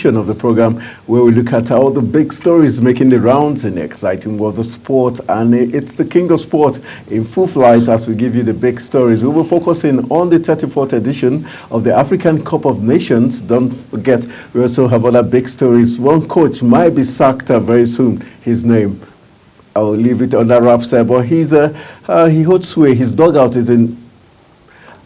of the program where we look at all the big stories making the rounds in the exciting world of sport, and it's the king of sport in full flight as we give you the big stories. We will be focusing on the 34th edition of the African Cup of Nations. Don't forget, we also have other big stories. One coach might be sacked very soon. His name, I'll leave it under wraps there, but he holds sway. His dugout is in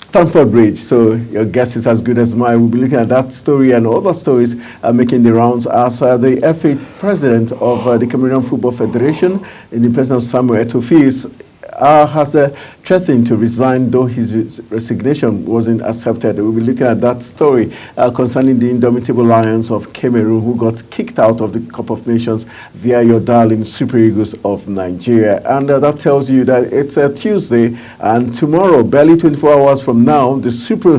Stamford Bridge, so your guess is as good as mine. We'll be looking at that story and other stories making the rounds as the FA president of the Cameroon Football Federation, in the person of Samuel Eto'o, has threatened to resign, though his resignation wasn't accepted. We'll be looking at that story concerning the indomitable Lions of Cameroon, who got kicked out of the Cup of Nations via your darling Super Eagles of Nigeria. And that tells you that it's a Tuesday, and tomorrow, barely 24 hours from now, the Super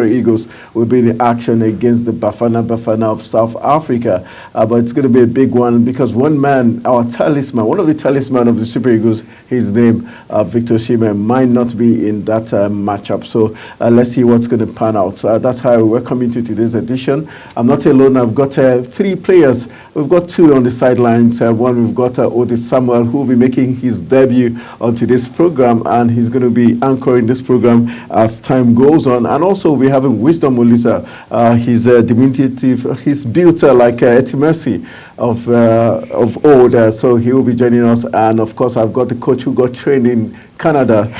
Eagles will be in action against the Bafana of South Africa. But it's going to be a big one because one man, our talisman, one of the talisman of the Super Eagles, his name, Victor Osimhen, might not be in that matchup. So let's see what's going to pan out. That's how we welcome you to today's edition. I'm not alone. I've got three players. We've got two on the sidelines. One, we've got Odi Samuel, who will be making his debut on today's program, and he's going to be anchoring this program as time goes on. And also, we're having Wisdom Olisa. He's diminutive. He's built like Etimesi of old, so he will be joining us. And of course, I've got the coach who got trained in Canada,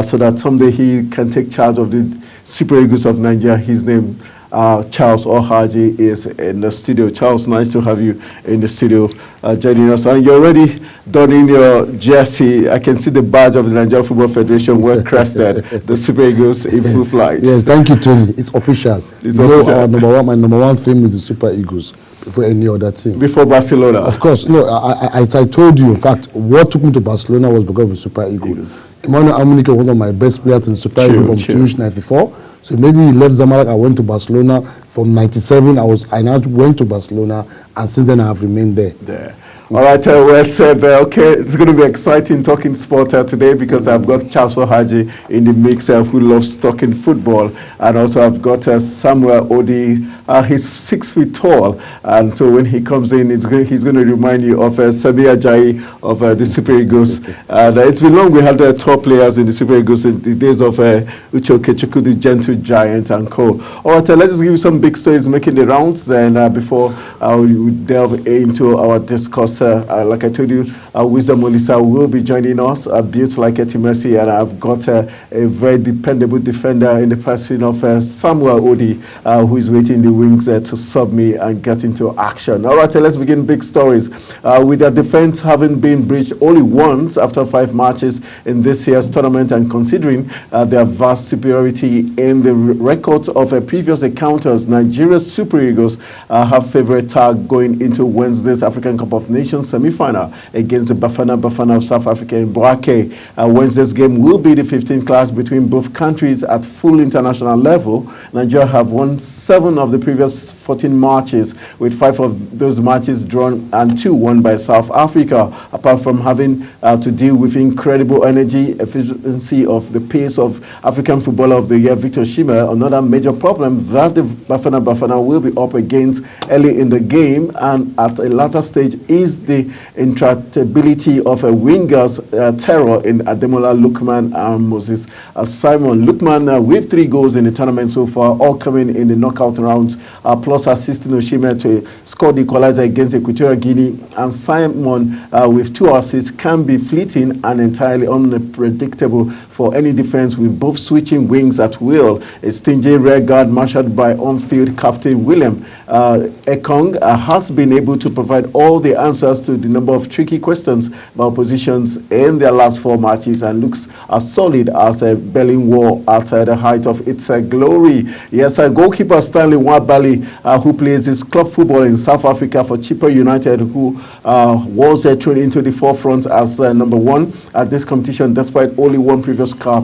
so that someday he can take charge of the Super Eagles of Nigeria. His name, Charles Ohaji, is in the studio. Charles, nice to have you in the studio joining us. And you're already donning your jersey. I can see the badge of the Nigeria Football Federation well crested, the Super Eagles in full flight. Yes, thank you, Tony. It's official. It's official. My number one fame is the Super Eagles before any other team. Before Barcelona? Of course. No, I told you, in fact, what took me to Barcelona was because of the Super Eagles. Emmanuel Amunike was one of my best players in Super Eagles from Tunis 94. So immediately he left Zamalek, I went to Barcelona. From 97, I now went to Barcelona, and since then I have remained there. All right, well said. Okay, it's going to be exciting talking sport today because I've got Charles Ohaji in the mix who loves talking football, and also I've got Samuel Odi. He's 6 feet tall, and so when he comes in, he's going to remind you of Sami Ajayi of the Super Eagles. And it's been long we had the top players in the Super Eagles in the days of Uche Okechukwu, the gentle giant, and co. All right, let's just give you some big stories making the rounds. Then before we delve into our discourse. Like I told you, Wisdom Olisa will be joining us, built like Etimesi, and I've got a very dependable defender in the person of Samuel Odi, who is waiting in the wings to sub me and get into action. All right, let's begin big stories. With their defense having been breached only once after 5 matches in this year's tournament, and considering their vast superiority in the records of previous encounters, Nigeria's Super Eagles have favorite tag going into Wednesday's African Cup of Nations semi-final against the Bafana of South Africa in Bouake. Wednesday's game will be the 15th clash between both countries at full international level. Nigeria have won 7 of the previous 14 matches, with 5 of those matches drawn and 2 won by South Africa. Apart from having to deal with incredible energy, efficiency of the pace of African Footballer of the Year, Victor Osimhen, another major problem that the Bafana will be up against early in the game and at a later stage is the intractability of a winger's terror in Ademola Lookman and Moses Simon. Lookman with 3 goals in the tournament so far, all coming in the knockout rounds, plus assisting Osimhen to score the equalizer against Equatorial Guinea, and Simon with 2 assists can be fleeting and entirely unpredictable for any defense, with both switching wings at will. A stingy rear guard marshaled by on-field captain William Ekong has been able to provide all the answers to the number of tricky questions by oppositions in their last 4 matches, and looks as solid as a Berlin Wall at the height of its glory. Yes, goalkeeper Stanley Nwabali, who plays his club football in South Africa for Chippa United, who was thrown into the forefront as number 1 at this competition despite only 1 previous cap,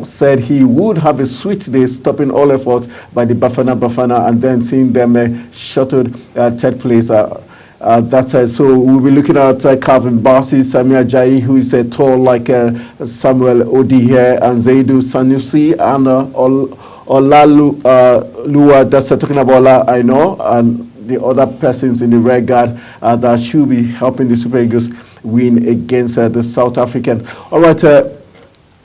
said he would have a sweet day stopping all effort by the Bafana and then seeing them shuttled 3rd place. So we'll be looking at Calvin Bassey, Sami Ajayi, who is tall like Samuel Odi here, and Zaidu Sanusi, and Lua, that's talking about Ola, I know, and the other persons in the rear guard that should be helping the Super Eagles win against the South Africans. All right,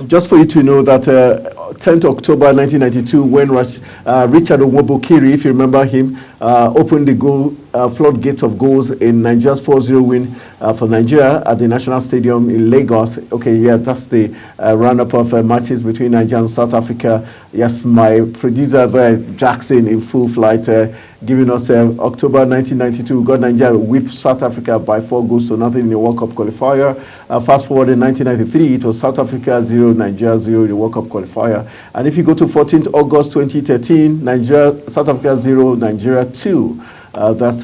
just for you to know that 10th October 1992, when Richard Nwobukiri, if you remember him, opened the floodgates of goals in Nigeria's 4-0 win for Nigeria at the National Stadium in Lagos. Okay, yeah, that's the roundup of matches between Nigeria and South Africa. Yes, my producer there, Jackson, in full flight, giving us October 1992. We got Nigeria whipped South Africa by 4 goals to nothing in the World Cup qualifier. Fast forward in 1993, it was South Africa 0, Nigeria 0 in the World Cup qualifier. And if you go to 14th August 2013, South Africa 0, Nigeria 2. That's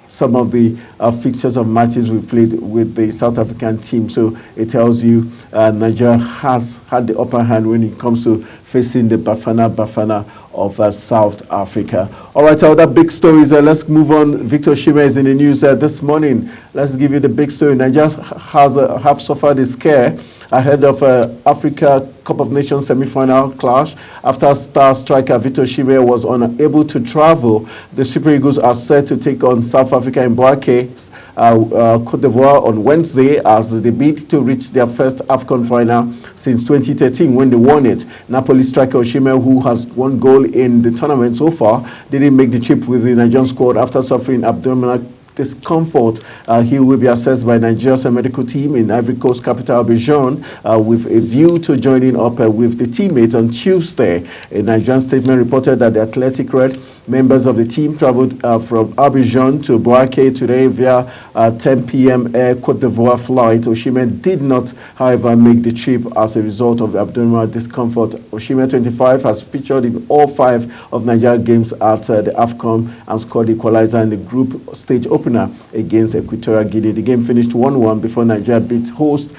some of the fixtures of matches we played with the South African team. So it tells you Nigeria has had the upper hand when it comes to facing the Bafana of South Africa. All right, other big stories. Let's move on. Victor Osimhen is in the news this morning. Let's give you the big story. Nigeria have suffered a scare ahead of Africa Cup of Nations semi-final clash after star striker Victor Osimhen was unable to travel. The Super Eagles are set to take on South Africa in Bouake, Cote d'Ivoire on Wednesday as they bid to reach their first AFCON final since 2013 when they won it. Napoli striker Osimhen, who has 1 goal in the tournament so far, didn't make the trip with the Nigerian squad after suffering abdominal discomfort. He will be assessed by Nigeria's medical team in Ivory Coast capital Abidjan with a view to joining up with the teammates on Tuesday. A Nigerian statement reported that the Athletic Red members of the team traveled from Abidjan to Bouake today via 10 p.m. Air Cote d'Ivoire flight. Osimhen did not, however, make the trip as a result of abdominal discomfort. Osimhen, 25, has featured in all 5 of Nigeria games at the AFCON and scored the equalizer in the group stage opener against Equatorial Guinea. The game finished 1-1 before Nigeria beat the host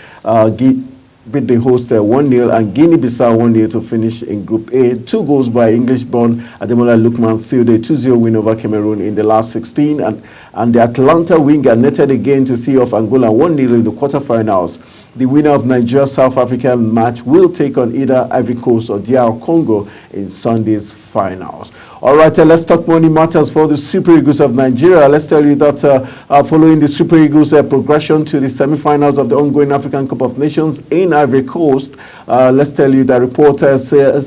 1-0 and Guinea-Bissau 1-0 to finish in Group A. 2 goals by English-born Ademola Lookman sealed a 2-0 win over Cameroon in the last 16, and the Atlanta winger netted again to see off Angola 1-0 in the quarterfinals. The winner of Nigeria-South Africa match will take on either Ivory Coast or DR Congo in Sunday's finals. All right, let's talk money matters for the Super Eagles of Nigeria. Let's tell you that following the Super Eagles' progression to the semi-finals of the ongoing African Cup of Nations in Ivory Coast, let's tell you that reporters say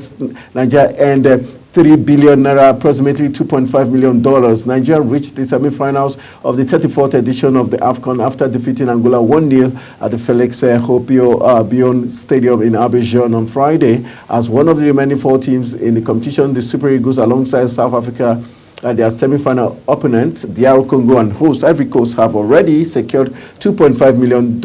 Nigeria earned 3 billion naira, approximately $2.5 million. Nigeria reached the semi-finals of the 34th edition of the AFCON after defeating Angola 1-0 at the Felix Houphouët-Boigny Stadium in Abidjan on Friday. As one of the remaining 4 teams in the competition, the Super Eagles, alongside South Africa, their semi-final opponent, DR Congo and host Ivory Coast, have already secured $2.5 million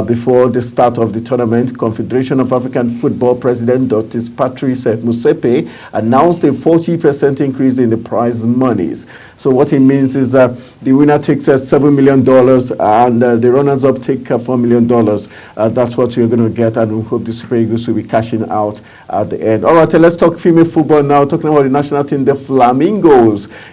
before the start of the tournament. Confederation of African Football President Dr. Patrice Motsepe announced a 40% increase in the prize monies. So what it means is that the winner takes $7 million and the runners-up take $4 million. That's what you're going to get, and we hope the Super Eagles will be cashing out at the end. All right, let's talk female football now, talking about the national team, the Flamingos.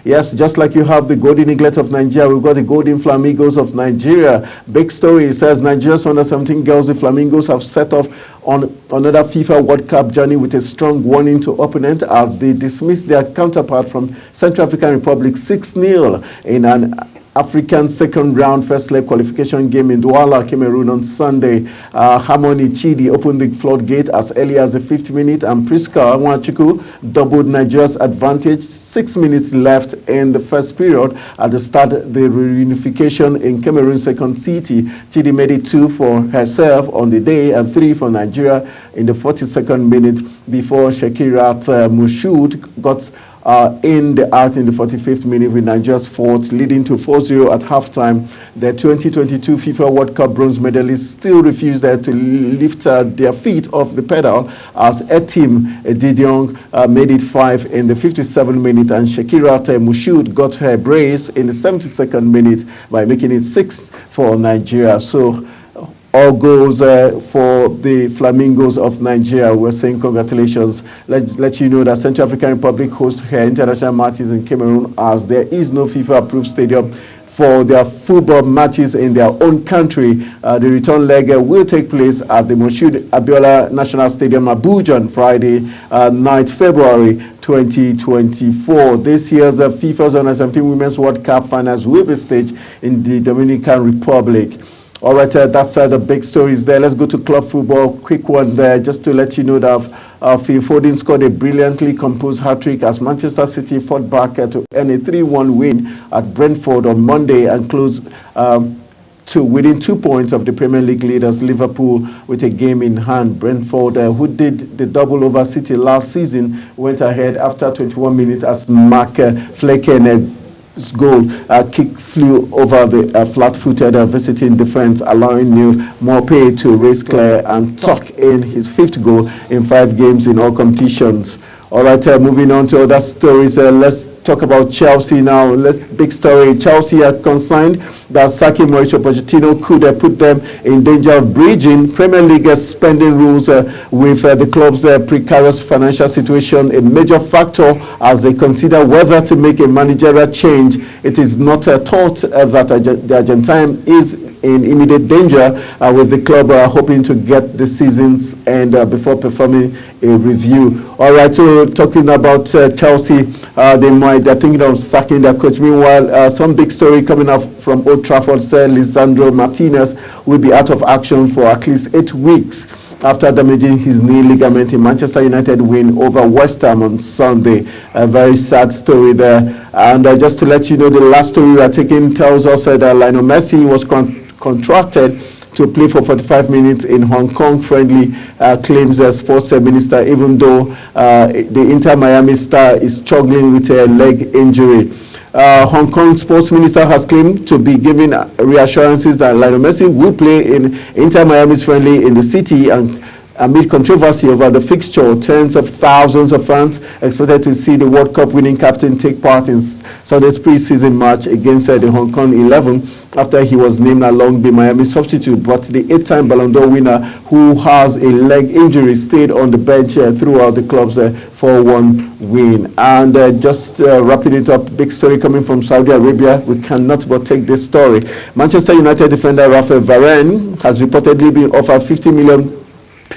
Yes, just like you have the Golden Eaglet of Nigeria, we've got the Golden Flamingos of Nigeria. Big story, it says Nigeria's under-17 girls, the Flamingos, have set off on another FIFA World Cup journey with a strong warning to opponent as they dismiss their counterpart from Central African Republic 6-0 in an African second round first leg qualification game in Douala, Cameroon on Sunday. Harmony Chidi opened the floodgate as early as the 5th minute, and Priska Nwachukwu doubled Nigeria's advantage. 6 minutes left in the first period at the start the reunification in Cameroon's second city. Chidi made it 2 for herself on the day and 3 for Nigeria in the 42nd minute before Shekirat Mushood got in the 45th minute with Nigeria's 4th, leading to 4-0 at halftime. The 2022 FIFA World Cup bronze medalists still refused to lift their feet off the pedal as Etim Didion made it 5 in the 57th minute, and Shekirat Mushood got her brace in the 72nd minute by making it 6 for Nigeria. So all goes for the Flamingos of Nigeria. We're saying congratulations. Let you know that Central African Republic hosts her international matches in Cameroon as there is no FIFA-approved stadium for their football matches in their own country. The return leg will take place at the Moshood Abiola National Stadium, Abuja, on Friday, 9th February 2024. This year's FIFA's Under-17 Women's World Cup finals will be staged in the Dominican Republic. All right, that's the big stories there. Let's go to club football. Quick one there, just to let you know that Phil Foden scored a brilliantly composed hat-trick as Manchester City fought back to earn a 3-1 win at Brentford on Monday and closed to within 2 points of the Premier League leaders Liverpool with a game in hand. Brentford, who did the double over City last season, went ahead after 21 minutes as Mark Flecken goal kick flew over the flat-footed visiting defense, allowing Neil Maupay to race clear and tuck in his 5th goal in 5 games in all competitions. All right, moving on to other stories. Let's talk about Chelsea now. Big story. Chelsea are concerned that sacking Mauricio Pochettino could put them in danger of breaching Premier League spending rules with the club's precarious financial situation a major factor as they consider whether to make a managerial change. It is not thought that the Argentine is in immediate danger, with the club hoping to get the season's end before performing a review. All right, so talking about Chelsea, they're thinking of sacking their coach. Meanwhile, some big story coming up from Old Trafford said Lisandro Martinez will be out of action for at least 8 weeks after damaging his knee ligament in Manchester United win over West Ham on Sunday. A very sad story there. And just to let you know, the last story we are taking tells us that Lionel Messi was contracted to play for 45 minutes in Hong Kong friendly, claims sports minister, even though the Inter Miami star is struggling with a leg injury. Hong Kong sports minister has claimed to be giving reassurances that Lionel Messi will play in Inter Miami's friendly in the city, and amid controversy over the fixture, tens of thousands of fans expected to see the World Cup winning captain take part in Sunday's pre-season match against the Hong Kong 11 after he was named along the Miami substitute. But the 8-time Ballon d'Or winner, who has a leg injury, stayed on the bench throughout the club's 4-1 win. And just wrapping it up, big story coming from Saudi Arabia. We cannot but take this story. Manchester United defender Raphael Varane has reportedly been offered £50 million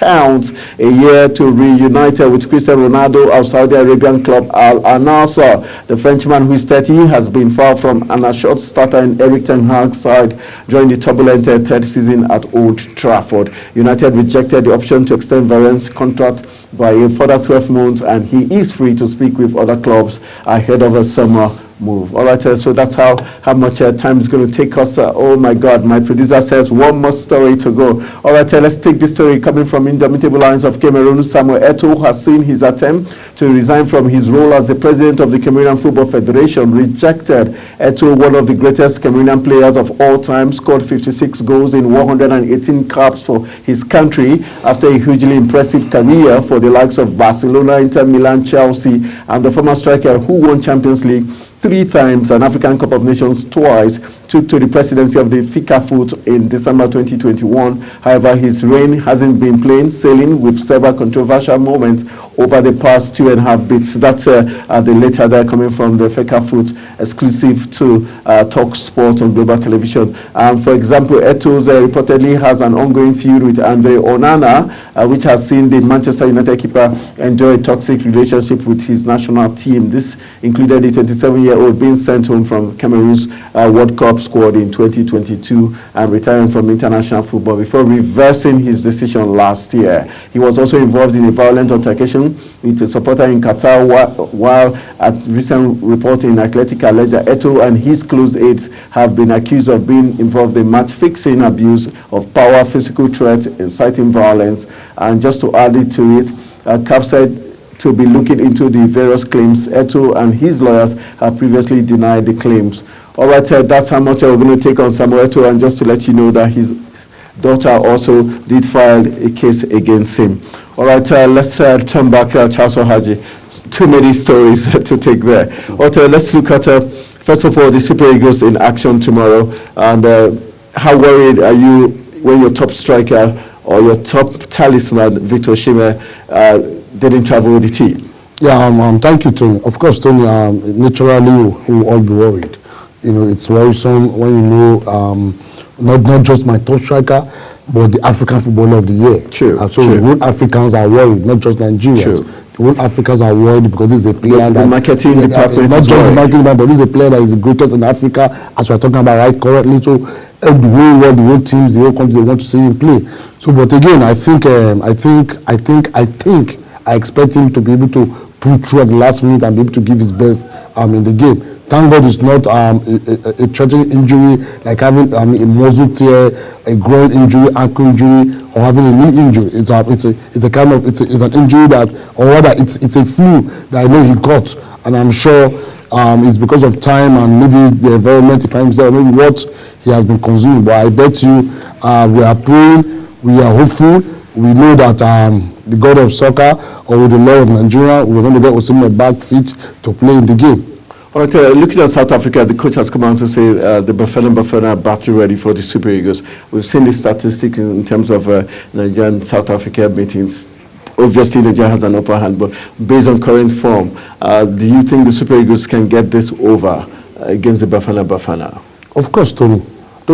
a year to reunite with Cristiano Ronaldo of Saudi Arabian club Al Nassr. The Frenchman, who is 30, has been far from a short starter in Eric Ten Hag's side during the turbulent third season at Old Trafford. United rejected the option to extend Varane's contract by a further 12 months, and he is free to speak with other clubs ahead of a summer move. All right, so that's how much time is going to take us. Oh my God, my producer says one more story to go. All right, let's take this story coming from Indomitable Lions of Cameroon. Samuel Eto'o has seen his attempt to resign from his role as the president of the Cameroonian Football Federation rejected. Eto'o, one of the greatest Cameroonian players of all time, scored 56 goals in 118 caps for his country after a hugely impressive career for the likes of Barcelona, Inter Milan, Chelsea, and the former striker who won Champions League 3 times and African Cup of Nations twice, took to the presidency of the FICAFOOT in December 2021. However, his reign hasn't been plain sailing, with several controversial moments over the past 2.5 bits. That's the letter there coming from the FICAFOOT, exclusive to Talk Sport on Global Television. For example, Eto'o reportedly has an ongoing feud with Andre Onana, which has seen the Manchester United keeper enjoy a toxic relationship with his national team. This included the 27-year-old being sent home from Cameroon's World Cup squad in 2022 and retiring from international football before reversing his decision last year. He was also involved in a violent altercation with a supporter in Qatar, while at recent report in Athletic alleged that Eto'o and his close aides have been accused of being involved in match-fixing, abuse of power, physical threat, inciting violence. And just to add it to it, CAF said to be looking into the various claims. Eto'o and his lawyers have previously denied the claims. All right, that's how much we're going to take on Samuel Eto'o, and just to let you know that his daughter also did file a case against him. All right, let's turn back to Charles Ohaji. Too many stories to take there. Okay, let's look at, first of all, the Super Eagles in action tomorrow. And how worried are you when your top striker or your top talisman, Victor Osimhen, didn't travel with the team? Yeah, thank you, Tony. Of course, Tony, naturally, we will all be worried. it's worrisome when you know not just my top striker, but the African Footballer of the Year. True. So the whole Africans are worried, not just Nigerians. True. The whole Africans are worried because this is a player the marketing department not is just the marketing department, but this is a player that is the greatest in Africa, as we're talking about right currently. So the whole world, the whole teams, the whole country, they want to see him play. So, but again, I expect him to be able to pull through at the last minute and be able to give his best in the game. Thank God it's not a tragic injury like having a muscle tear, a groin injury, ankle injury, or having a knee injury. It's an injury that, or rather, it's a flu that I know he got, and I'm sure it's because of time and maybe the environment he finds himself, maybe what he has been consuming. But I bet you, we are praying, we are hopeful. We know that the God of soccer, or with the law of Nigeria, we're going to get Osimhen back fit to play in the game. All right, looking at South Africa, the coach has come out to say the Bafana are battle ready for the Super Eagles. We've seen the statistics in terms of Nigeria and South Africa meetings. Obviously, Nigeria has an upper hand, but based on current form, do you think the Super Eagles can get this over against the Bafana? Of course, Tony. The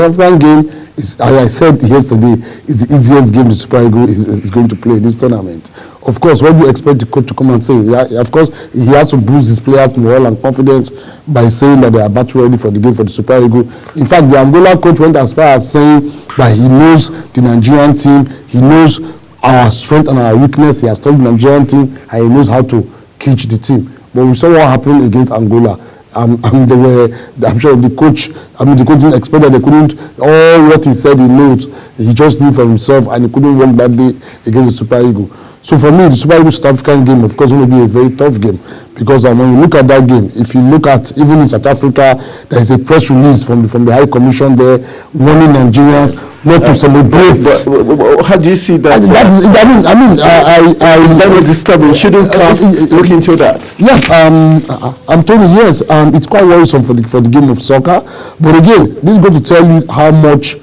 African game is, as I said yesterday, is the easiest game the Super Eagles is going to play in this tournament. Of course, what do you expect the coach to come and say? Yeah, of course, he has to boost his players' morale and confidence by saying that they are battle ready for the game for the Super Eagles. In fact, the Angola coach went as far as saying that he knows the Nigerian team, he knows our strength and our weakness. He has told the Nigerian team and he knows how to cage the team. But we saw what happened against Angola. I'm sure the coach didn't expect that they couldn't, all what he said he knows, he just knew for himself and he couldn't work that day against the Super Eagles. So for me, the Super Eagles South African game, of course, is going to be a very tough game. Because when you look at that game, if you look at, even in South Africa, there is a press release from the High Commission there warning Nigerians not to celebrate. How do you see that? Is that disturbing? Shouldn't CAF look into that? Yes, I'm telling you, yes, it's quite worrisome for the game of soccer. But again, this is going to tell you how much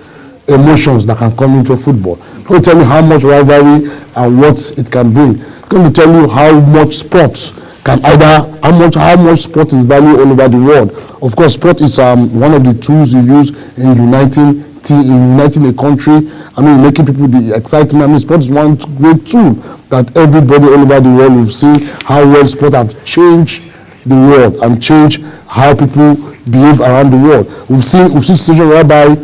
emotions that can come into football. It's going to tell you how much rivalry and what it can bring. It's going to tell you how much sports can how much sport is valued all over the world. Of course, sport is one of the tools you use in uniting a country. Making people the excitement. Sport is one great tool that everybody all over the world will see how well sport has changed the world and changed how people behave around the world. We've seen situations whereby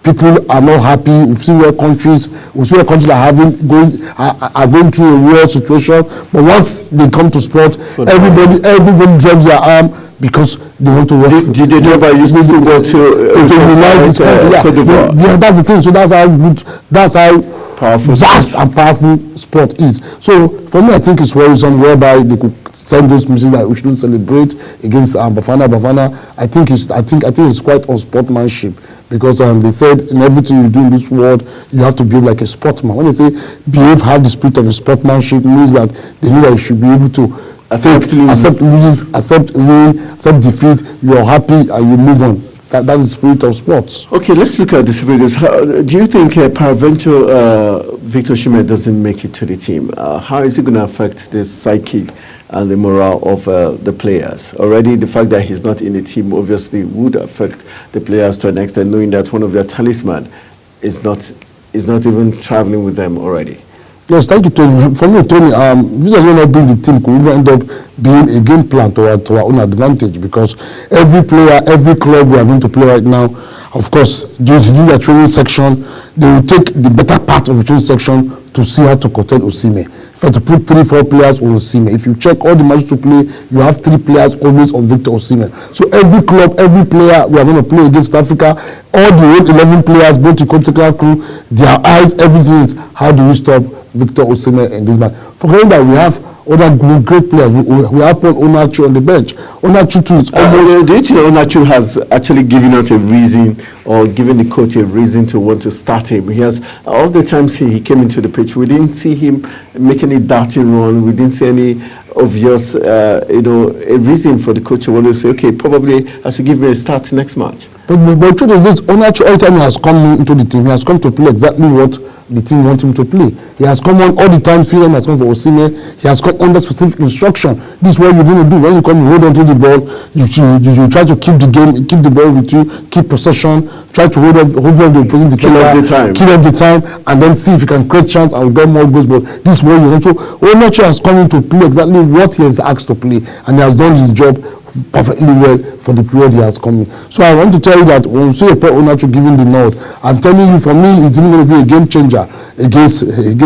people are not happy. We've seen where countries are going through a war situation. But once they come to sport, everybody drops their arm because they want to work. Did they never use this football to unite this country? Yeah, that's the thing. So that's how vast and powerful sport is. So for me, I think it's worrisome whereby they could send those messages that we shouldn't celebrate against Bafana. I think it's quite unsportsmanship. Because they said in everything you do in this world, you have to behave like a sportsman. When they say have the spirit of a sportsmanship, means that they know that you should be able to accept losses, accept win, accept defeat. You're happy and you move on. That's the spirit of sports. Okay, let's look at the Super Eagles. Do you think peradventure Victor Osimhen doesn't make it to the team? How is it going to affect the psyche and the morale of the players? Already the fact that he's not in the team obviously would affect the players to an extent, knowing that one of their talisman is not even traveling with them already. Yes, thank you, Tony. For me, Tony, this will not bring the team, could even end up being a game plan to our own advantage, because every player, every club we are going to play right now, of course, during their training section, they will take the better part of the training section to see how to contain Osimhen. To put 3-4 players on Osimhen. If you check all the matches to play, you have 3 players always on Victor Osimhen. So every club, every player we are going to play against Africa, all the 11 players, both the contract crew, their eyes, everything is how do we stop Victor Osimhen in this match. Forgetting that we have other great players. We have Paul Onachu on the bench. Onachu too is almost... Do you think Onachu has actually given us a reason, or given the coach a reason to want to start him? He has, all the times he came into the pitch, we didn't see him make any dirty run. We didn't see any obvious, a reason for the coach to want to say, okay, probably I should give me a start next match. But the truth is this, Onachu, every time he has come into the team, he has come to play exactly what the team want him to play. He has come on all the time, Freedom has come for Osimhen. He has come under specific instruction. This is what you're going to do. When you come, you hold on to the ball, you try to keep the game, keep the ball with you, keep possession, try to hold on the opposing defender, kill off the time, and then see if you can create chance and get more goals. But this is what you want to. Onacho has come in to play exactly what he has asked to play, and he has done his job perfectly well for the period he has come in. So I want to tell you that when you see a Paul Onacho giving the nod, I'm telling you, for me, it's even going to be a game changer against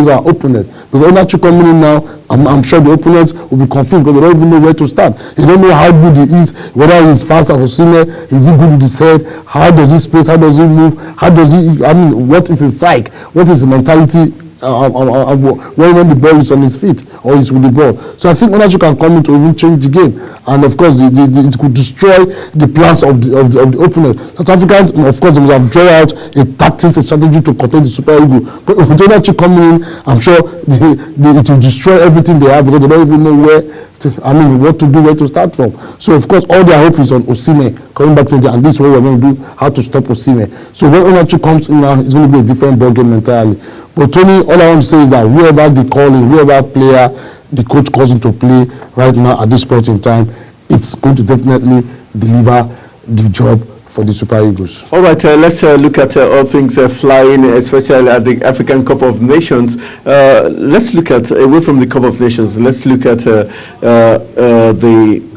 our opponent. Because Onacho coming in now, I'm sure the opponents will be confused because they don't even know where to start. They don't know how good he is, whether he's fast as Osimhen, is he good with his head, how does he space, how does he move, how does he, what is his psyche, what is his mentality when the ball is on his feet or is with the ball. So I think Onacho can come in to even change the game, and of course it could destroy the plans of the opponent. South Africans, of course, they must have drawn out a tactics, a strategy to contain the Super Eagles. But with Onacho coming in, I'm sure it will destroy everything they have because they don't even know what to do, where to start from. So of course all their hope is on Osimhen coming back to India, and this is what we're going to do, how to stop Osimhen. So when Onacho comes in now, it's going to be a different ball game entirely. But Tony, all I want to say is that whoever they call in, whoever player the coach calls him to play right now at this point in time, it's going to definitely deliver the job for the Super Eagles. All right, let's look at all things flying, especially at the African Cup of Nations. Let's look at, away from the Cup of Nations, let's look at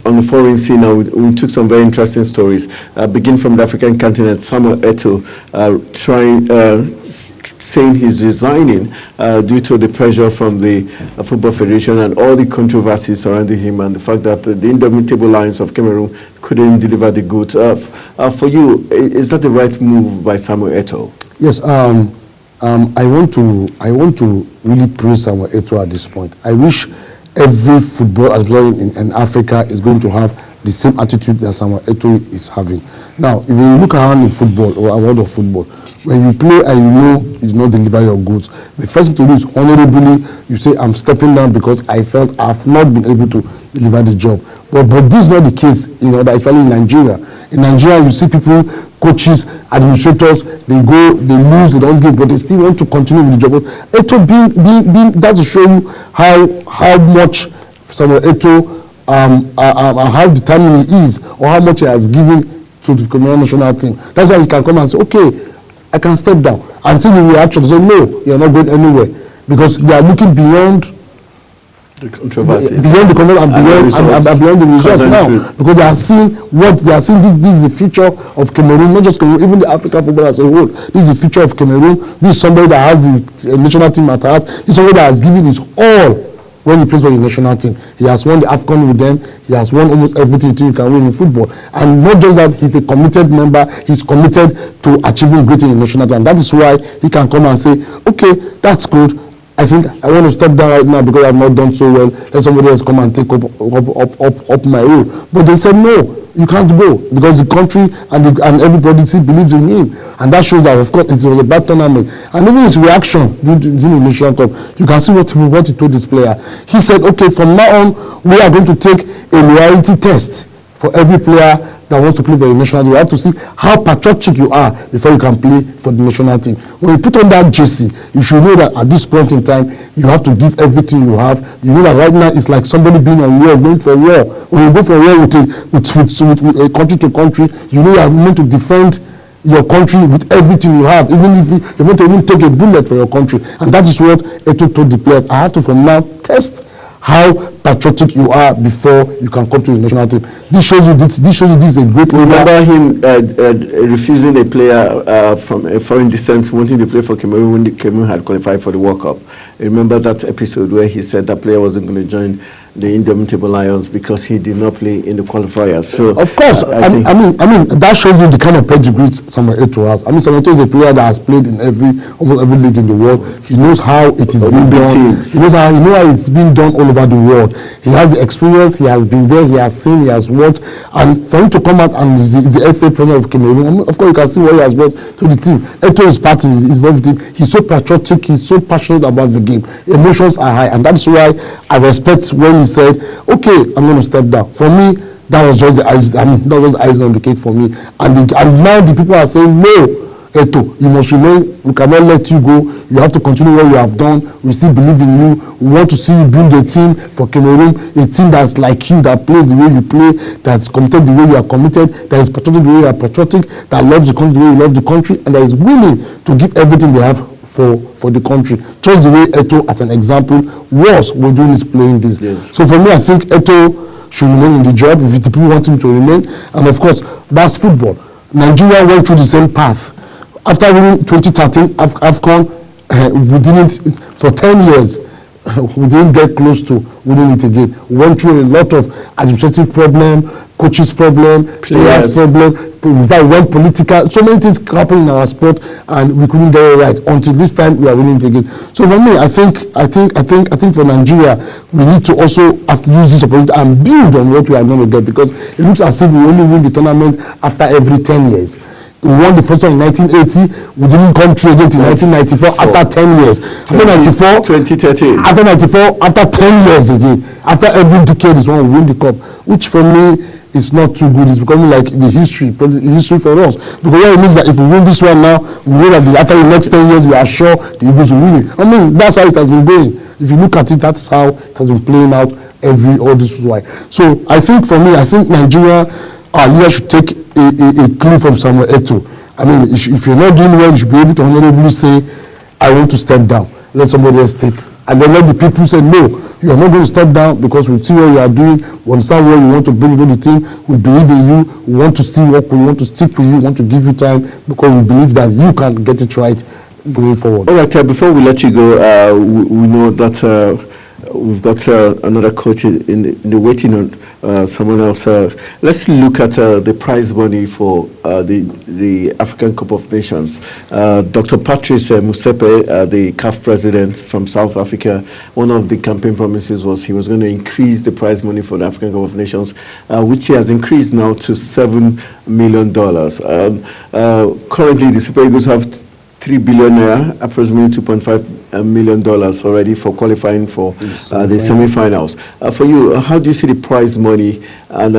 on the foreign scene now. We took some very interesting stories. Begin from the African continent, Samuel Eto'o saying he's resigning due to the pressure from the Football Federation and all the controversies surrounding him, and the fact that the indomitable Lions of Cameroon couldn't deliver the goods. For you, is that the right move by Samuel Eto'o? Yes, I want to really praise Samuel Eto'o at this point. I wish every football athlete in Africa is going to have the same attitude that Samuel Eto'o is having. Now, if you look around in football or a world of football, when you play and you know you do not deliver your goods, the first thing to do is honorably you say, I'm stepping down because I felt I've not been able to deliver the job. But this is not the case, especially in Nigeria. In Nigeria, you see people, coaches, administrators, they go, they lose, they don't give, but they still want to continue with the job. Eto'o being that to show you how much Samuel Eto'o how determined he is, or how much he has given to the Cameroon national team. That's why he can come and say, okay, I can step down. And see the reaction, they say, no, you're not going anywhere. Because they are looking beyond the controversies, beyond the controversies and beyond the results now. Because they are seeing this is the future of Cameroon, not just Cameroon, even the African football as a whole. This is the future of Cameroon. This is somebody that has the national team at heart. This is somebody that has given his all when he plays for the national team. He has won the AFCON with them. He has won almost everything you can win in football. And not just that, he's a committed member. He's committed to achieving great in the national team. And that is why he can come and say, okay, that's good. I think I want to step down right now because I've not done so well. Let somebody else come and take up my role. But they said, no, you can't go because the country and everybody still believes in him. And that shows that, of course, it was a bad tournament. And even his reaction during the Nation Cup, you can see what he told this player. He said, okay, from now on, we are going to take a loyalty test for every player that wants to play for the national team. You have to see how patriotic you are before you can play for the national team. When you put on that jersey, you should know that at this point in time, you have to give everything you have. You know that right now it's like somebody being on war, going for war. When you go for war with a country to country, you know you are meant to defend your country with everything you have, even if you want to even take a bullet for your country. And that is what Eto'o told the player. I have to from now test how patriotic you are before you can come to the national team. This shows you this is a great leader. Remember him refusing a player from a foreign descent wanting to play for Cameroon when the Cameroon had qualified for the World Cup. Remember that episode where he said that player wasn't going to join the Indomitable Lions because he did not play in the qualifiers. So of course, I mean that shows you the kind of pedigree Samuel Eto'o has. I mean, Samuel Eto'o is a player that has played in almost every league in the world. He knows how it is being done. He knows how it's being done all over the world. He has the experience. He has been there. He has seen. He has worked. And for him to come out and is the FA president of Cameroon, of course you can see what he has brought to the team. Eto'o is part of his team. He's so patriotic. He's so passionate about the game. Emotions are high, and that's why I respect when he said, okay, I'm going to step down. For me, that was just the ice. That was ice on the cake for me. And now the people are saying, no, Eto'o, you must remain. We cannot let you go. You have to continue what you have done. We still believe in you. We want to see you build a team for Cameroon, a team that's like you, that plays the way you play, that's committed the way you are committed, that is patriotic the way you are patriotic, that loves the country the way you love the country, and that is willing to give everything they have for the country. Just the way Eto'o, as an example, was when doing his playing this. Yes. So for me, I think Eto'o should remain in the job if the people want him to remain. And of course, that's football. Nigeria went through the same path. After winning 2013 AFCON, we didn't, for 10 years, we didn't get close to winning it again. We went through a lot of administrative problem, coaches problem, players problem, one political, so many things happen in our sport, and we couldn't get it right until this time we are winning it again. So for me, I think for Nigeria, we need to also have to use this opportunity and build on what we are going to get, because it looks as if we only win the tournament after every 10 years. We won the first one in 1980. We didn't come through again in 1994 after 10 years. After 94, 2013. After 94, after 10 years again. After every decade is when we win the cup, which for me is not too good. It's becoming like the history for us. Because what it means that if we win this one now, we know that after the next 10 years, we are sure the Eagles will win it. I mean, that's how it has been going. If you look at it, that's how it has been playing out all this while. So I think for me, I think Nigeria, our leader should take a clue from Samuel Eto'o. I mean, if you're not doing well, you should be able to honorably say, I want to step down. Let somebody else take. And then let the people say, no, you are not going to step down because we see what you are doing. We understand where you want to bring into the team. We believe in you. We want to still work with you. We want to stick with you. We want to give you time because we believe that you can get it right going forward. All right, before we let you go, we know that we've got another coach in the waiting on someone else. Let's look at the prize money for the African Cup of Nations. Dr. Patrice Motsepe, the CAF president from South Africa, one of the campaign promises was he was going to increase the prize money for the African Cup of Nations, which he has increased now to $7 million. Currently, the Super Eagles have 3 billion naira, approximately $2.5 million already for qualifying for the semi-finals. For you, how do you see the prize money? And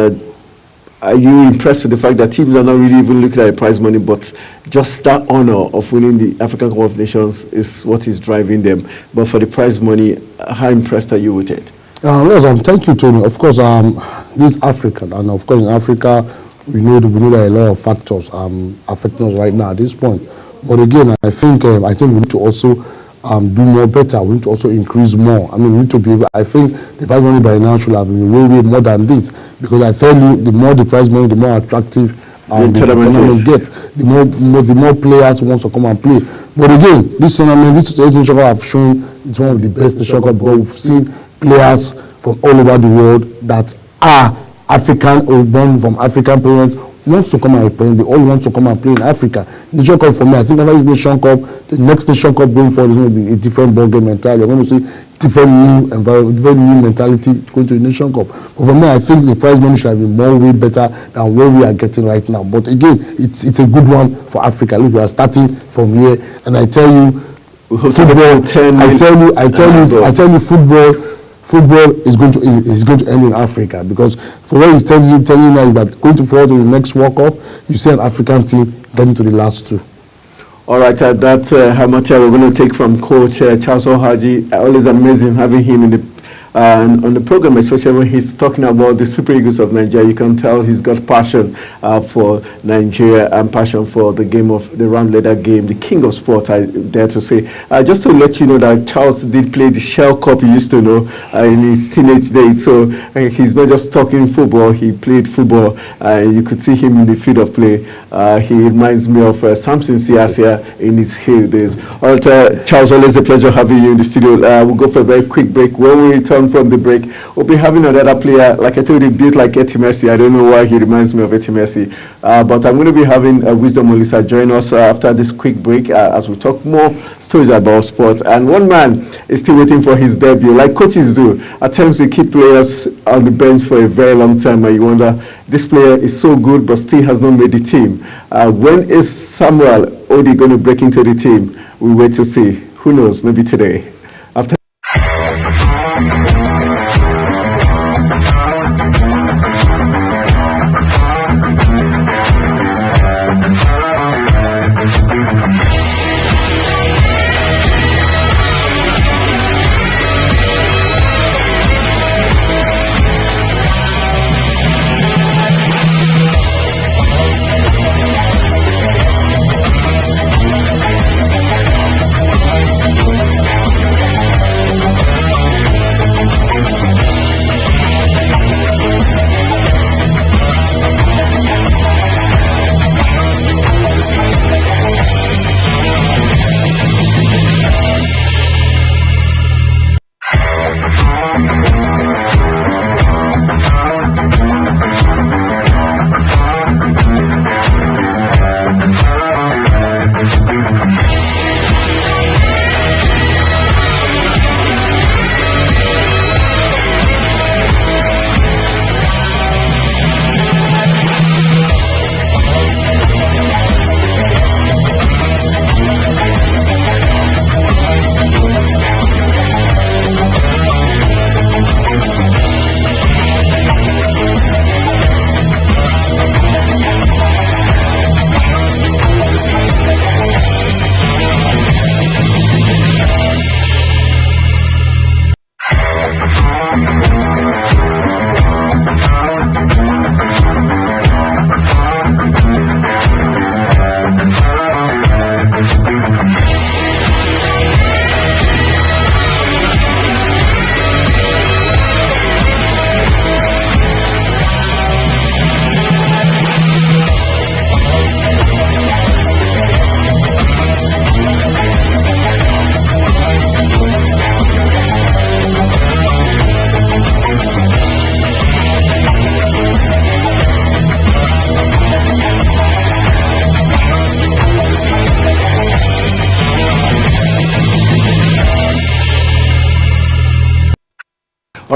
are you impressed with the fact that teams are not really even looking at the prize money, but just that honor of winning the African Cup of Nations is what is driving them? But for the prize money, how impressed are you with it? Yes, thank you, Tony. Of course, this is African, and of course in Africa, we know that a lot of factors affecting us right now at this point. But again, I think we need to also do more better. We need to also increase more. I mean, we need to be able, I think the prize money by now should have been way more than this, because I tell you, the more the prize money, the more attractive the tournament gets. The more players want to come and play. But again, this tournament, this Nation Cup have shown it's one of the best Nation Cup, because we've seen players from all over the world that are African or born from African parents wants to come and represent. They all want to come and play in Africa. Nation Cup for me, I think after this Nation Cup, the next Nation Cup going forward is going to be a different ballgame entirely. We're going to see different new environment, different new mentality going to the Nation Cup. But for me, I think the prize money should have been way better than what we are getting right now. But again, it's a good one for Africa. Look, we are starting from here, and I tell you, football. I tell you, football is going to end in Africa, because for what he's telling you now is that going forward to the next World Cup, you see an African team getting to the last two. All right, that's how much we're going to take from Coach Charles Ohaji. Always amazing having him in the on the program, especially when he's talking about the Super Eagles of Nigeria. You can tell he's got passion for Nigeria and passion for the game of the round leather game, the king of sport, I dare to say. Just to let you know that Charles did play the Shell Cup, he used to know, in his teenage days. So he's not just talking football, he played football. You could see him in the field of play. He reminds me of Samson Siasia in his heyday days. All right, Charles, always a pleasure having you in the studio. We'll go for a very quick break. When we return from the break, we'll be having another player, like I told you, built like Etimesi. I don't know why he reminds me of Etimesi, but I'm going to be having Wisdom Olisa join us after this quick break as we talk more stories about sport. And one man is still waiting for his debut, like coaches do. At times they keep players on the bench for a very long time, and you wonder, this player is so good but still has not made the team. When is Samuel Odi going to break into the team? We wait to see. Who knows, maybe today. After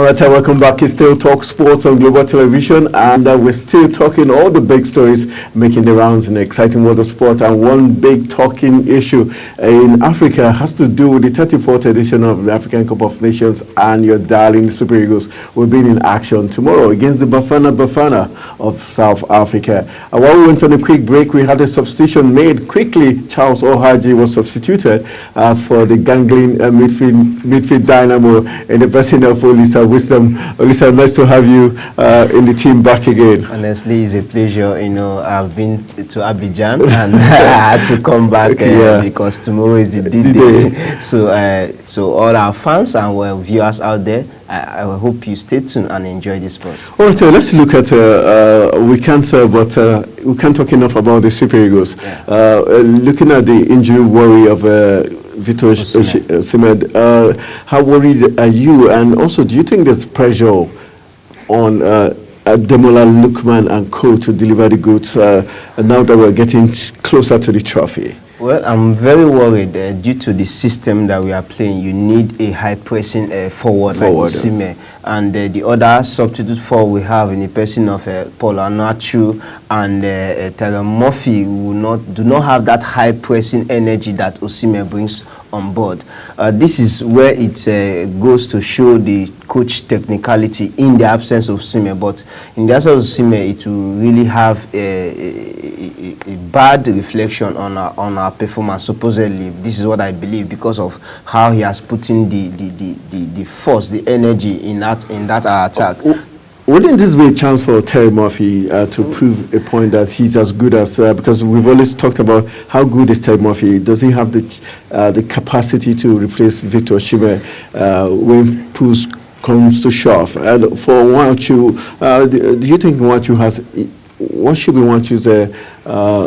right, welcome back. It's still Talk Sports on Global Television, and we're still talking all the big stories making the rounds in the exciting world of sport. And one big talking issue in Africa has to do with the 34th edition of the African Cup of Nations, and your darling Super Eagles will be in action tomorrow against the Bafana of South Africa. And while we went on a quick break, we had a substitution made quickly. Charles Ohaji was substituted for the gangling midfield dynamo in the person of Olisa Wisdom. Olisa, nice to have you in the team back again. Honestly, it's a pleasure. You know, I've been to Abidjan and I had to come back because tomorrow is the D-Day. So all our fans and viewers out there, I hope you stay tuned and enjoy this sport. All right, let's look at, we can't talk enough about the Super Eagles. Yeah. Looking at the injury worry of Victor Osimhen, how worried are you? And also, do you think there's pressure on Ademola Lookman and co to deliver the goods now that we're getting closer to the trophy? Well, I'm very worried due to the system that we are playing. You need a high-pressing forward like Osimhen. And the other substitute for we have in the person of Paul Onuachu and Terence Murphy do not have that high-pressing energy that Osimhen brings on board. This is where it goes to show the coach technicality in the absence of Osimhen. But in the absence of Osimhen, it will really have a bad reflection on our performance. Supposedly, this is what I believe, because of how he has put in the force, the energy in that attack. Wouldn't this be a chance for Terry Murphy to prove a point that he's as good as, because we've always talked about how good is Terry Murphy? Does he have the capacity to replace Victor Osimhen when push comes to shove? And for Onuachu, do you think Onuachu has, what should be Onuachu's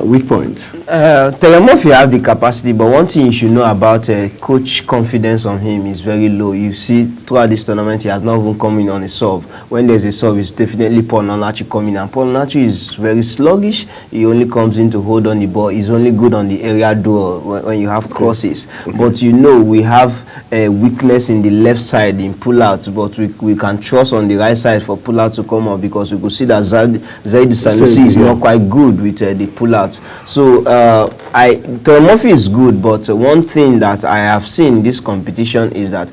weak point? Terence Murphy have the capacity, but one thing you should know about coach confidence on him is very low. You see, throughout this tournament, he has not even come in on a sub. When there's a sub, it's definitely Paul Onuachu coming, and Paul Onuachu is very sluggish. He only comes in to hold on the ball. He's only good on the area duel when you have crosses. But you know, we have a weakness in the left side in pull-outs, but we can trust on the right side for pull-out to come up, because we could see that Zaidu Sanusi is not quite good with the pull-outs. So Terence Murphy is good, but one thing that I have seen in this competition is that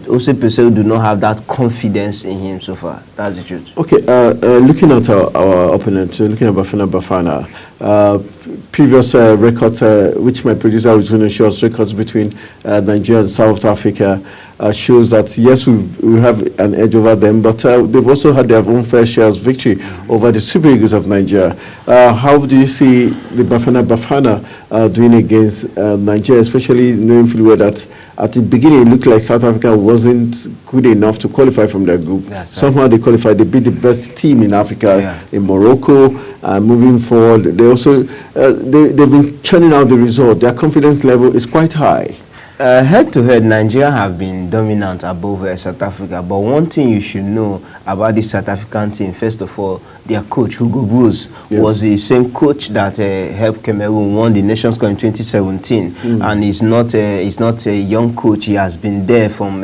Ose Peseiro do not have that confidence in him so far. That's the truth. Okay, looking at our opponent, looking at Bafana, previous records, which my producer was going to show us, records between Nigeria and South Africa, shows that yes, we have an edge over them, but they've also had their own fair share of victory over the Super Eagles of Nigeria. How do you see the Bafana doing against Nigeria, especially knowing fully well that at the beginning it looked like South Africa wasn't good enough to qualify from their group? Somehow they qualified. They beat the best team in Africa, in Morocco. Moving forward, they also they've been churning out the result. Their confidence level is quite high. Head-to-head, Nigeria have been dominant above South Africa. But one thing you should know about this South African team, first of all, their coach, Hugo Broos, was the same coach that helped Cameroon won the Nations Cup in 2017. And he's not a young coach. He has been there from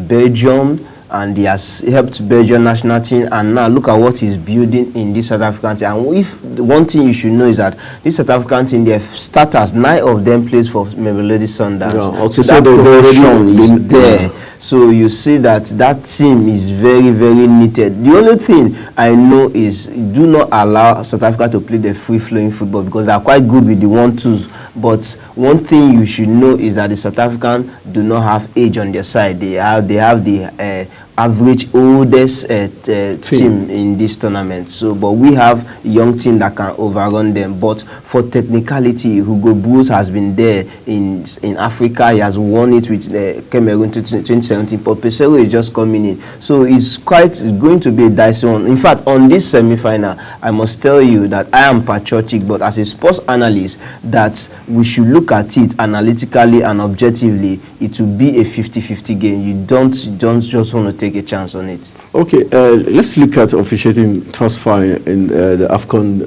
Belgium, and he has helped Belgium national team, and now look at what he's building in this South African team. And if one thing you should know is that this South African team, their starters, 9 of them plays for Mamelodi Sundowns. So that cohesion is there. So you see that team is very, very needed. The only thing I know is do not allow South Africa to play the free-flowing football, because they are quite good with the 1-2s. But one thing you should know is that the South Africans do not have age on their side. They have the average oldest team in this tournament. So, but we have a young team that can overrun them. But for technicality, Hugo Broos has been there in Africa. He has won it with Cameroon 2017. But Peseiro is just coming in. So it's going to be a dicey one. In fact, on this semi-final, I must tell you that I am patriotic, but as a sports analyst, that we should look at it analytically and objectively. It will be a 50-50 game. You don't just want to take a chance on it. Okay, let's look at officiating thus far in the AFCON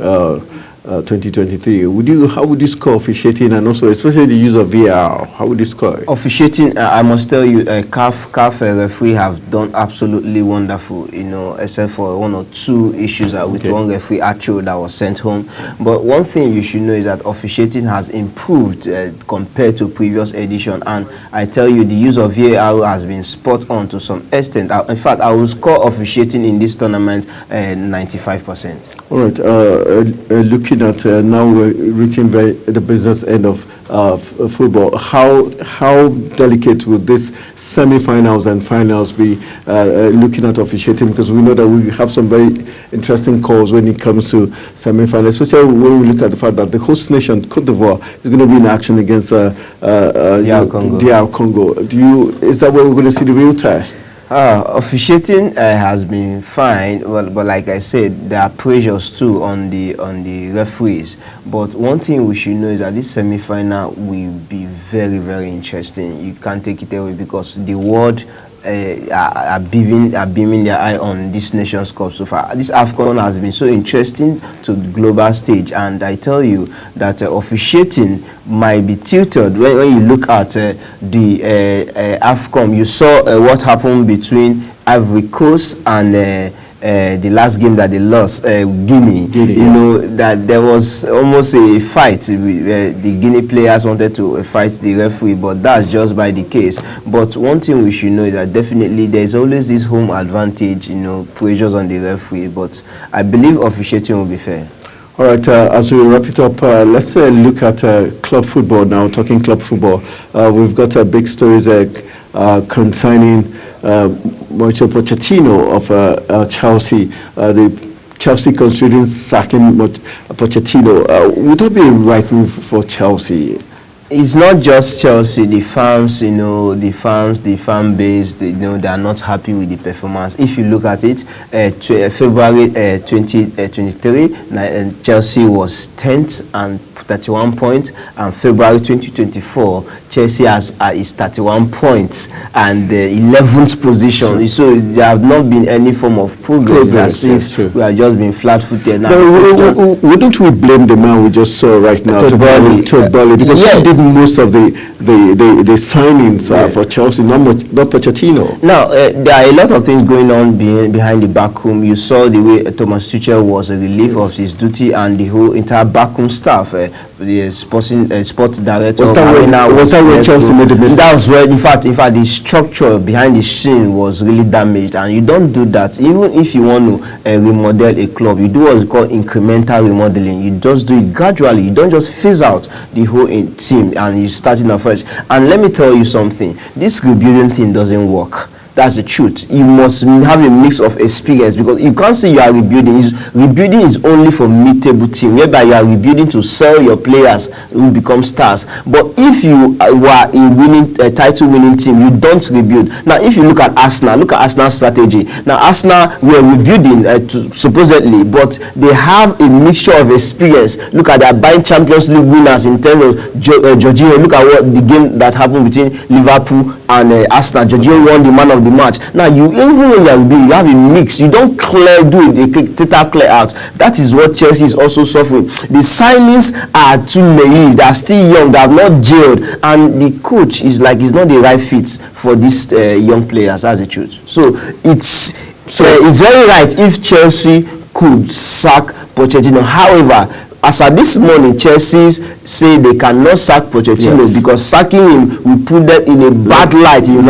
2023. How would you score officiating, and also especially the use of VAR? How would you score it? Officiating, I must tell you, CAF referee have done absolutely wonderful, except for 1 or 2 issues with one referee actually that was sent home. But one thing you should know is that officiating has improved compared to previous edition, and I tell you, the use of VAR has been spot on to some extent. In fact, I will score officiating in this tournament 95%. All right, looking at now we're reaching the business end of football. How delicate would this semi-finals and finals be looking at officiating? Because we know that we have some very interesting calls when it comes to semi-finals, especially when we look at the fact that the host nation, Cote d'Ivoire, is going to be in action against DR Congo. Is that where we're going to see the real test? Officiating has been fine, but like I said, there are pressures too on the referees. But one thing we should know is that this semi-final will be very, very interesting. You can't take it away because the world are beaming their eye on this Nations Cup so far. This AFCON has been so interesting to the global stage, and I tell you that officiating might be tilted when you look at the AFCON. You saw what happened between Ivory Coast and the last game that they lost, Guinea. You know that there was almost a fight. The Guinea players wanted to fight the referee, but that's just by the case. But one thing we should know is that definitely there's always this home advantage, pressures on the referee. But I believe officiating will be fair. All right, as we wrap it up, let's look at club football now, talking club football. We've got big stories concerning Mauricio Pochettino of Chelsea. The Chelsea considering sacking Pochettino. Would that be a right move for Chelsea? It's not just Chelsea. The fans, the fan base, they are not happy with the performance. If you look at it, February 2023, Chelsea was 10th and 31 points, and February 2024, Chelsea is 31 points and 11th position. Sure. So there have not been any form of progress. As if we have just been flat-footed. Now, wouldn't we blame the man we just saw right now, Todd Boehly, because he did most of the signings for Chelsea, not Pochettino. Now, there are a lot of things going on behind the backroom. You saw the way Thomas Tuchel was a relief of his duty, and the whole entire backroom staff, the sports director. Was that where Chelsea made the mistake? That was where, in fact, the structure behind the scene was really damaged, and you don't do that. Even if you want to remodel a club, you do what's called incremental remodeling. You just do it gradually. You don't just phase out the whole team and you starting afresh. And let me tell you something, this rebuilding thing doesn't work. That's the truth. You must have a mix of experience, because you can't say you are rebuilding. Rebuilding is only for mid-table team, whereby you are rebuilding to sell your players who become stars. But if you were a title-winning team, you don't rebuild. Now, if you look at Arsenal's strategy. Now, Arsenal were rebuilding supposedly, but they have a mixture of experience. Look at their buying Champions League winners in terms of Jorginho. Look at what the game that happened between Liverpool and Arsenal. Jorginho won the man of the match. Now, even when you have a mix, you don't do a total clear out. That is what Chelsea is also suffering. The signings are too naive. They are still young. They have not jailed, and the coach is not the right fit for these young players. That's the truth. So it's very right if Chelsea could sack Pochettino. However, as at this morning, Chelsea say they cannot sack Pochettino because sacking him will put them in a bad light in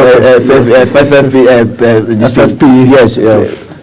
FFP. Yes,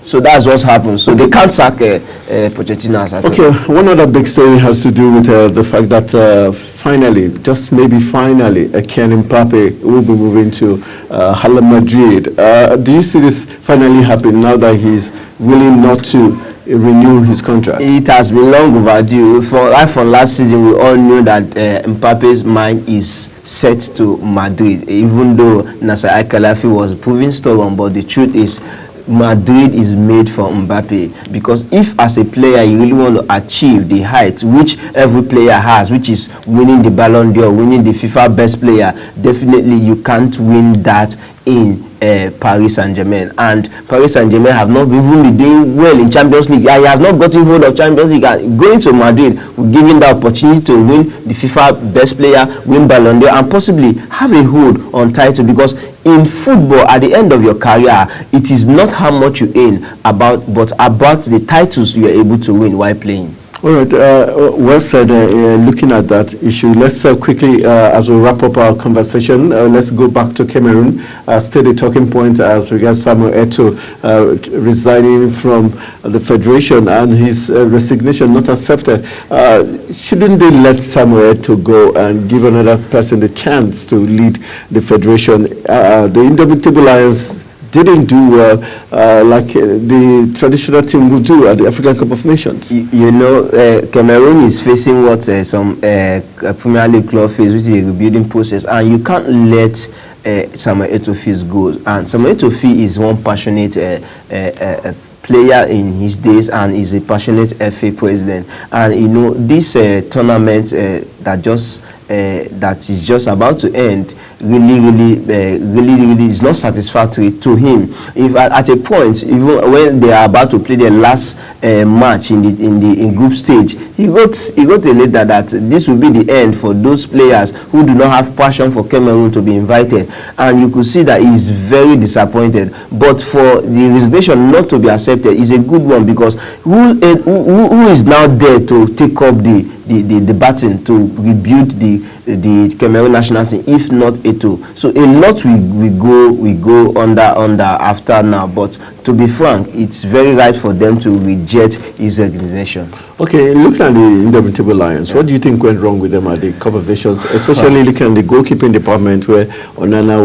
so that's what's happened. So they can't sack Pochettino. Okay, one other big story has to do with the fact that finally, Kylian Mbappe will be moving to Real Madrid. Do you see this finally happen now that he's willing not to renew his contract? It has been long overdue. From last season, we all knew that Mbappe's mind is set to Madrid, even though Nasser Al-Khelaifi was proving stubborn. But the truth is, Madrid is made for Mbappe, because if as a player you really want to achieve the height which every player has, which is winning the Ballon d'Or, winning the FIFA best player, definitely you can't win that in Paris Saint-Germain, and Paris Saint-Germain have not even been doing well in Champions League. I have not gotten hold of Champions League. Going to Madrid will give him the opportunity to win the FIFA Best Player, win Ballon d'Or, and possibly have a hold on title, because in football, at the end of your career, it is not how much you earn but about the titles you are able to win while playing. All right, well said. Looking at that issue, let's quickly, as we wrap up our conversation, let's go back to Cameroon. Still the talking point as regards Samuel Eto'o resigning from the federation and his resignation not accepted. Shouldn't they let Samuel Eto'o go and give another person the chance to lead the federation? The Indomitable Lions didn't do well like the traditional team would do at the African Cup of Nations. You know, Cameroon is facing what some Premier League club face, which is a rebuilding process, and you can't let Samuel Eto'o go. And Samuel Eto'o is one passionate player in his days, and is a passionate FA president. And you know, this tournament that is just about to end really is not satisfactory to him. If at a point, even when they are about to play their last match in group stage, he wrote a letter that this will be the end for those players who do not have passion for Cameroon to be invited, and you could see that he is very disappointed. But for the resignation not to be accepted is a good one, because who is now there to take up the baton to rebuild the Cameroon national team, if not Eto'o? So a lot we go under after now, but to be frank, it's very right for them to reject his resignation. Okay, looking at the Indomitable Lions, what do you think went wrong with them at the Cup of Nations, especially looking at the goalkeeping department, where Onana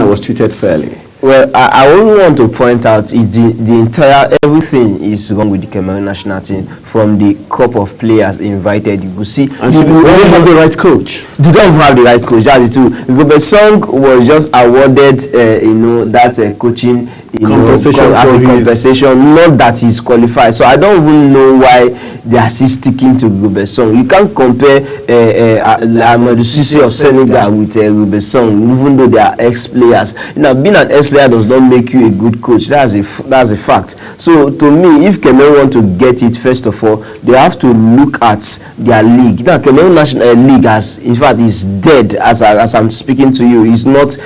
was treated fairly? Well, I only want to point out is the entire everything is wrong with the Cameroon national team, from the crop of players invited. You could see, and they don't have the right coach. They don't have the right coach. That is true. Robert Song was just awarded, that coaching compensation as a compensation, not that he's qualified. So I don't even know why they are still sticking to Robert Song. You can't compare Amadou Cissé of Senegal with Robert Song, even though they are ex-players. Being an ex-player does not make you a good coach. That's a fact. So to me, if Cameroon want to get it, first of all, they have to look at their league. Cameroon National League is dead. As I'm speaking to you, is not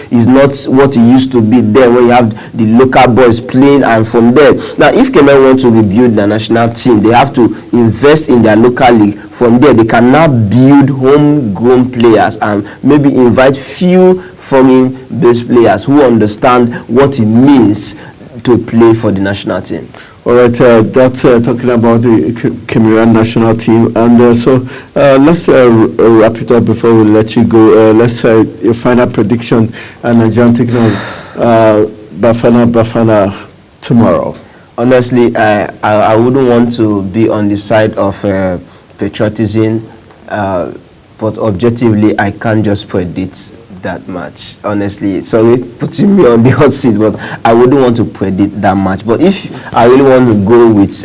what it used to be there, when you have the local boys playing, and from there. Now, if Cameroon want to rebuild the national team, they have to invest in their local league. From there, they can now build homegrown players and maybe invite few foreign-based players who understand what it means to play for the national team. All right, that's talking about the Cameroon national team, and so let's wrap it up before we let you go. Let's your final prediction, and Nigerian taking on Bafana tomorrow. Honestly, I wouldn't want to be on the side of patriotism, but objectively, I can't just predict that match. Honestly, sorry putting me on the hot seat, but I wouldn't want to predict that match. But if I really want to go with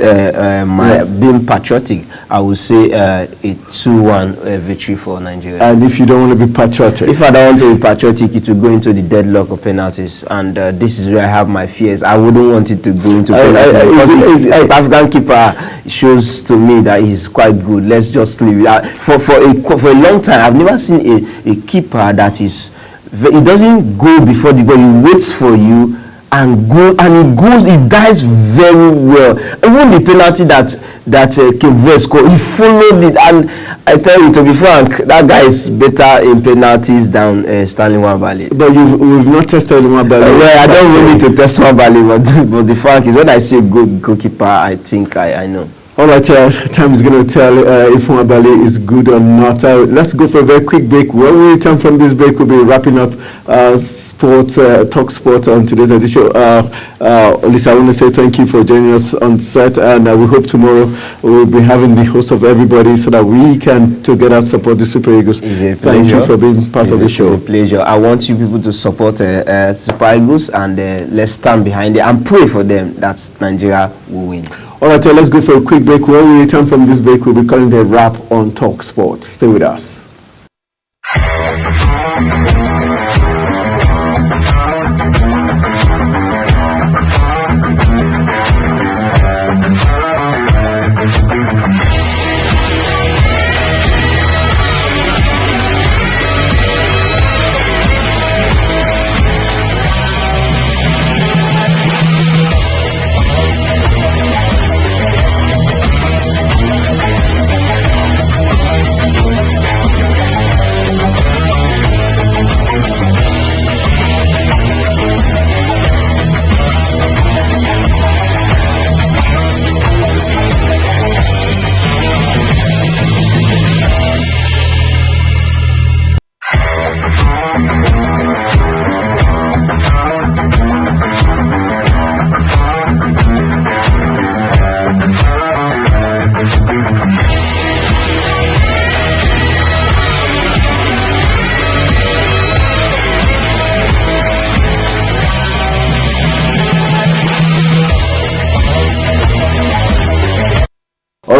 being patriotic, I would say a 2-1 victory for Nigeria. And if you don't want to be patriotic? If I don't want to be patriotic, it will go into the deadlock of penalties, and this is where I have my fears. I wouldn't want it to go into penalties, because South African keeper shows to me that he's quite good. Let's just leave it. For a long time, I've never seen a keeper that is, he doesn't go before the goal, he waits for you and he dives very well. Even the penalty that Cape Verde scored, he followed it, and I tell you, to be frank, that guy is better in penalties than Stanley Nwabali. But we've not tested Nwabali. Well, I don't really need to test Nwabali, but the fact is, when I say good goalkeeper, I think I know. All right, time is going to tell if Nwabali is good or not. Let's go for a very quick break. When we return from this break, we'll be wrapping up Talk Sport on today's edition. Lisa, I want to say thank you for joining us on set, and we hope tomorrow we'll be having the host of everybody so that we can together support the Super Eagles. Thank you for being part of the show. It's a pleasure. I want you people to support Super Eagles, and let's stand behind it and pray for them that Nigeria will win. All right, let's go for a quick break. When we return from this break, we'll be calling the wrap on Talk Sport. Stay with us.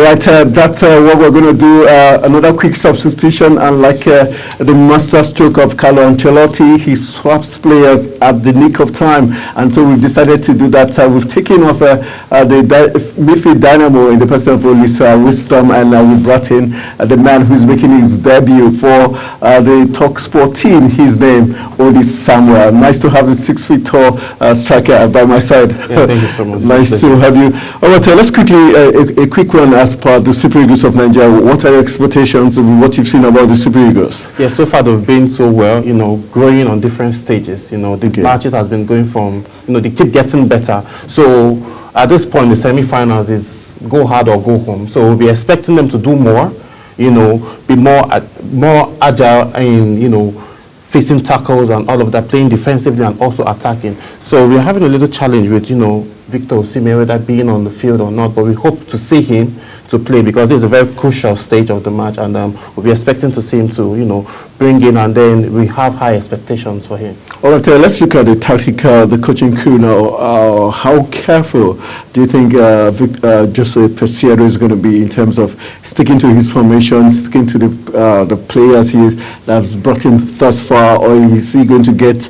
right, that's what we're going to do. Another quick substitution, and like the master stroke of Carlo Ancelotti, he swaps players at the nick of time, and so we've decided to do that. We've taken off the midfield dynamo in the person of Olisa Wisdom, and we brought in the man who's making his debut for the TalkSport team. His name, Odi Samuel. Nice to have the 6 feet tall striker by my side. Yeah, thank you so much. Nice to have you. All right, let's quickly, a quick one as per the Super Eagles of Nigeria. What are your expectations of what you've seen about the Super Eagles? Yeah, so far they've been so well, growing on different stages. The matches has been going from, they keep getting better. So at this point, the semi-finals is go hard or go home. So we'll be expecting them to do more, be more agile in, facing tackles and all of that, playing defensively and also attacking. So we're having a little challenge with, Victor Osimhen, whether being on the field or not, but we hope to see him to play because this is a very crucial stage of the match, and we'll be expecting to see him to, bring in, and then we have high expectations for him. All right, let's look at the tactical, the coaching crew now. How careful do you think Jose Peseiro is going to be in terms of sticking to his formation, sticking to the players that's brought him thus far, or is he going to get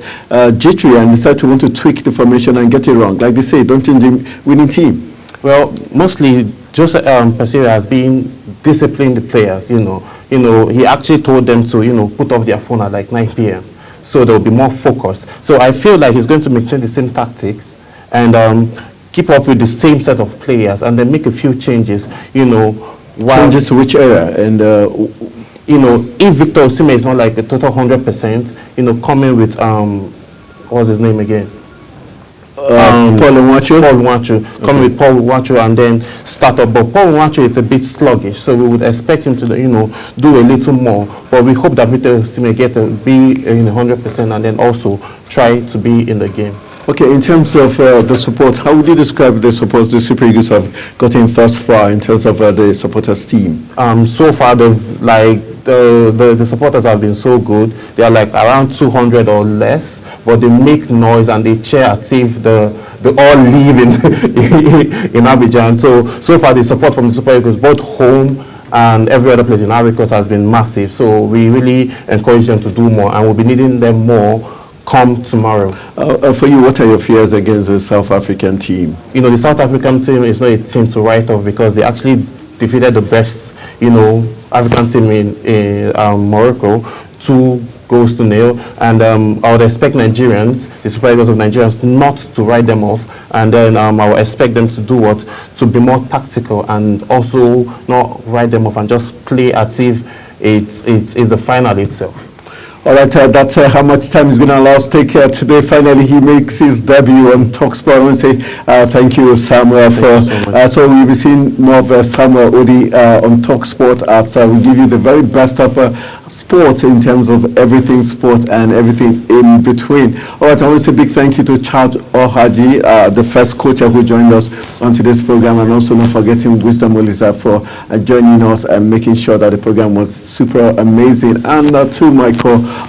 jittery and decide to want to tweak the formation and get it wrong? Like they say, don't change the winning team. Well, mostly Jose Peseiro has been disciplining the players. He actually told them to put off their phone at like 9 p.m. so they'll be more focused. So I feel like he's going to maintain the same tactics and keep up with the same set of players, and then make a few changes. Changes to which area? And if Victor Osimhen is not like a total 100%, coming with what's his name again? Paul Nwachu, coming with Paul Nwachu and then start up. But Paul Nwachu is a bit sluggish, so we would expect him to, do a little more. But we hope that Victor Osimhen gets to be in 100% and then also try to be in the game. Okay, in terms of the support, how would you describe the support the Super Eagles have gotten thus far in terms of the supporters team? So far, they've the supporters have been so good. They are like around 200 or less, but they make noise and they cheer as if they all live in Abidjan. So far, the support from the Super Eagles, both home and every other place in Ivory Coast, has been massive. So we really encourage them to do more, and we'll be needing them more come tomorrow. For you, what are your fears against the South African team? The South African team is not a team to write off because they actually defeated the best, African team in Morocco, 2-0, and I would expect Nigerians, the Super Eagles of Nigerians, not to write them off, and then I would expect them to do what? To be more tactical and also not write them off and just play as if it's the final itself. All right, that's how much time he's going to allow us to take today. Finally, he makes his debut on TalkSport. I want to say thank you, Samuel. So we'll be seeing more of Samuel Odi on TalkSport as we give you the very best of sport in terms of everything sport and everything in between. All right, I want to say a big thank you to Charles Ohaji, the first coach who joined us on today's program, and also not forgetting Wisdom Olisa for joining us and making sure that the program was super amazing. And to my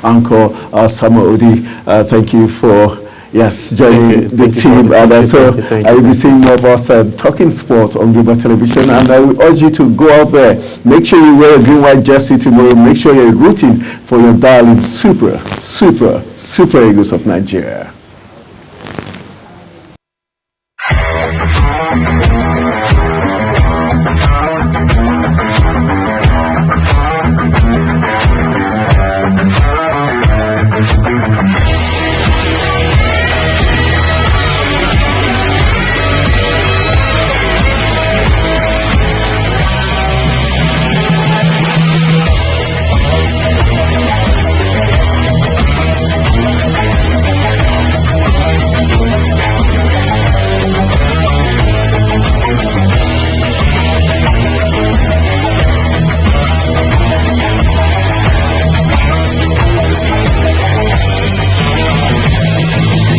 Uncle Samuel Odi, thank you for joining the team. And so I will be seeing more of us talking sport on Global Television, and I will urge you to go out there, make sure you wear a green-white jersey tomorrow, make sure you're rooting for your darling Super Eagles of Nigeria.